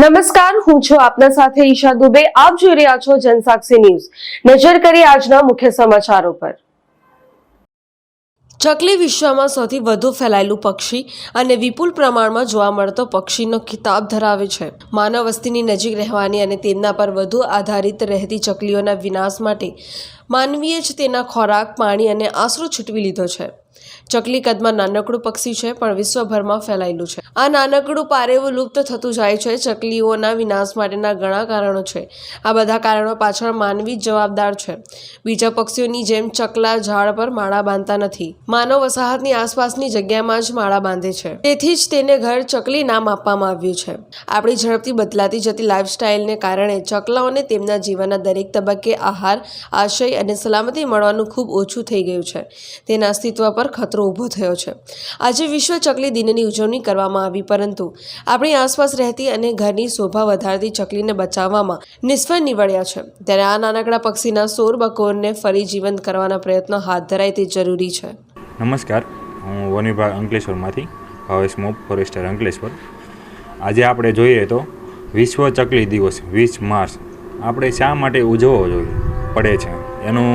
નમસ્કાર, હું છું આપના સાથે ઈશા દુબે. આપ જોઈ રહ્યા છો જનસાક્ષી ન્યૂઝ. નજર કરીએ આજના મુખ્ય સમાચારો પર. ચકલી વિશ્વમાં સૌથી વધુ ફેલાયેલું પક્ષી અને વિપુલ પ્રમાણમાં જોવા મળતો પક્ષીનો ખિતાબ ધરાવે છે. માનવ વસ્તીની નજીક રહેવાની અને તેમના પર વધુ આધારિત રહેતી ચકલીઓના વિનાશ માટે માનવીએ જ તેના ખોરાક, પાણી અને આશરો છૂટવી લીધો છે. ચકલી કદમાં નાનકડું પક્ષી છે, પણ વિશ્વભરમાં ફેલાયેલું છે. આ નાનકડું પારેવું લુપ્ત થતું જાય છે. ચકલીઓના વિનાશ માટેના ઘણા કારણો છે. આ બધા કારણો પાછળ માનવી જ જવાબદાર છે. બીજા પક્ષીઓની જેમ ચકલા ઝાડ પર માળા બાંધતા નથી. માનવ વસાહતની આસપાસની જગ્યામાં જ માળા બાંધે છે. તેથી જ તેને ઘર ચકલી નામ આપવામાં આવ્યું છે. આપણી ઝડપથી બદલાતી જતી લાઇફસ્ટાઇલને કારણે ચકલાઓને તેમના જીવનના દરેક તબક્કે આહાર, આશ્રય અને સલામતી મળવાનું ખૂબ ઓછું થઈ ગયું છે. તેના અસ્તિત્વ પર ખતરો ઊભો થયો છે. આજે વિશ્વ ચકલી દિનની ઉજવણી કરવામાં આવી, પરંતુ આપણી આસપાસ રહેતી અને ઘરની શોભા વધારતી ચકલીને બચાવવામાં નિષ્ફળ નીવડ્યા છે. ત્યારે આ નાનકડા પક્ષીના શોર બકોરને ફરી જીવંત કરવાના પ્રયત્નો હાથ ધરાય તે જરૂરી છે. નમસ્કાર, હું વન વિભાગ અંકલેશ્વરમાંથી ભાવેશ મોપ, ફોરેસ્ટર અંકલેશ્વર. આજે આપણે જોઈએ તો વિશ્વ ચકલી દિવસ 20 માર્ચ આપણે શા માટે ઉજવવો પડે છે, એનું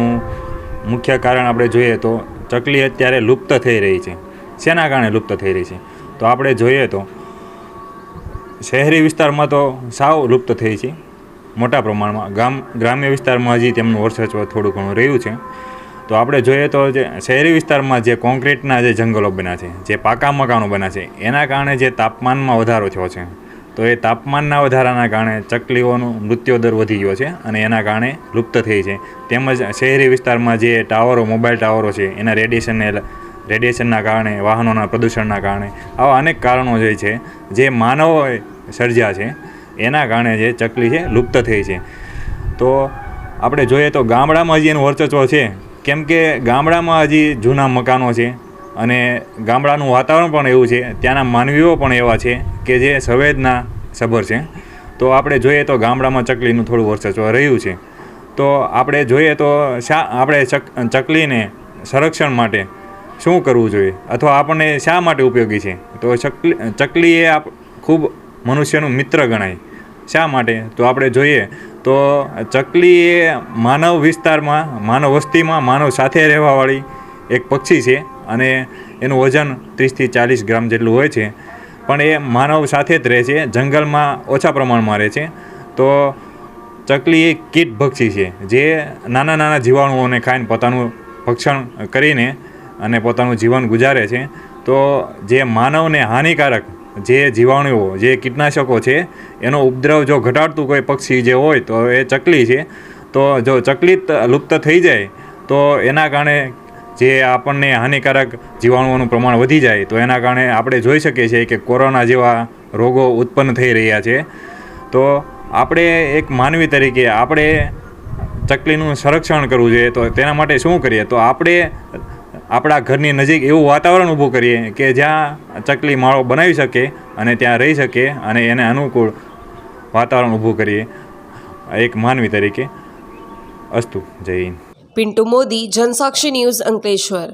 મુખ્ય કારણ આપણે જોઈએ તો ચકલી અત્યારે લુપ્ત થઈ રહી છે. શેના કારણે લુપ્ત થઈ રહી છે? તો આપણે જોઈએ તો શહેરી વિસ્તારમાં તો સાવ લુપ્ત થઈ છે મોટા પ્રમાણમાં. ગ્રામ્ય વિસ્તારમાં હજી તેમનું વર્ચસ્વ થોડું ઘણું રહ્યું છે. તો આપણે જોઈએ તો જે શહેરી વિસ્તારમાં જે કોન્ક્રીટના જે જંગલો બન્યા છે, જે પાકા મકાનો બન્યા છે, એના કારણે જે તાપમાનમાં વધારો થયો છે. તો એ તાપમાનના વધારાના કારણે ચકલીઓનો મૃત્યુદર વધી ગયો છે અને એના કારણે લુપ્ત થઈ છે. તેમજ શહેરી વિસ્તારમાં જે ટાવરો, મોબાઈલ ટાવરો છે, એના રેડિયેશનના કારણે, વાહનોના પ્રદૂષણના કારણે, આવા અનેક કારણો જે છે જે માનવોએ સર્જ્યા છે, એના કારણે જે ચકલી છે લુપ્ત થઈ છે. તો આપણે જોઈએ તો ગામડામાં હજી એનું વર્ચસ્વ છે, કેમ કે ગામડામાં હજી જૂના મકાનો છે અને ગામડાનું વાતાવરણ પણ એવું છે, ત્યાંના માનવીઓ પણ એવા છે કે જે સંવેદના સભર છે. તો આપણે જોઈએ તો ગામડામાં ચકલીનું થોડું વર્ચસ્વ રહ્યું છે. તો આપણે જોઈએ તો આપણે ચકલીને સંરક્ષણ માટે શું કરવું જોઈએ, અથવા આપણને શા માટે ઉપયોગી છે? તો ચકલી એ ખૂબ મનુષ્યનું મિત્ર ગણાય. શા માટે? તો આપણે જોઈએ તો ચકલી એ માનવ વિસ્તારમાં, માનવ વસ્તીમાં, માનવ સાથે રહેવાવાળી એક પક્ષી છે અને એનું વજન 30 થી 40 ગ્રામ જેટલું હોય છે. પણ એ માનવ સાથે જ રહે છે, જંગલમાં ઓછા પ્રમાણમાં રહે છે. તો ચકલી એ કીટ ભક્ષી છે, જે નાના નાના જીવાણુઓને ખાઈને પોતાનું ભક્ષણ કરીને અને પોતાનું જીવન ગુજારે છે. તો જે માનવને હાનિકારક જે જીવાણુઓ, જે કીટનાશકો છે, એનો ઉપદ્રવ જો ઘટાડતું કોઈ પક્ષી જે હોય તો એ ચકલી છે. તો જો ચકલી લુપ્ત થઈ જાય તો એના કારણે જે આપણને હાનિકારક જીવાણુઓનું પ્રમાણ વધી જાય, તો એના કારણે આપણે જોઈ શકીએ છીએ કે કોરોના જેવા રોગો ઉત્પન્ન થઈ રહ્યા છે. તો આપણે એક માનવી તરીકે આપણે ચકલીનું સંરક્ષણ કરવું જોઈએ. તો તેના માટે શું કરીએ? તો આપણે આપણા ઘરની નજીક એવું વાતાવરણ ઊભું કરીએ કે જ્યાં ચકલી માળો બનાવી શકે અને ત્યાં રહી શકે અને એને અનુકૂળ વાતાવરણ ઊભું કરીએ એક માનવી તરીકે. અસ્તુ. જય હિન્દ. પિન્ટુ મોદી, જનસાક્ષી ન્યૂઝ, અંકલેશ્વર.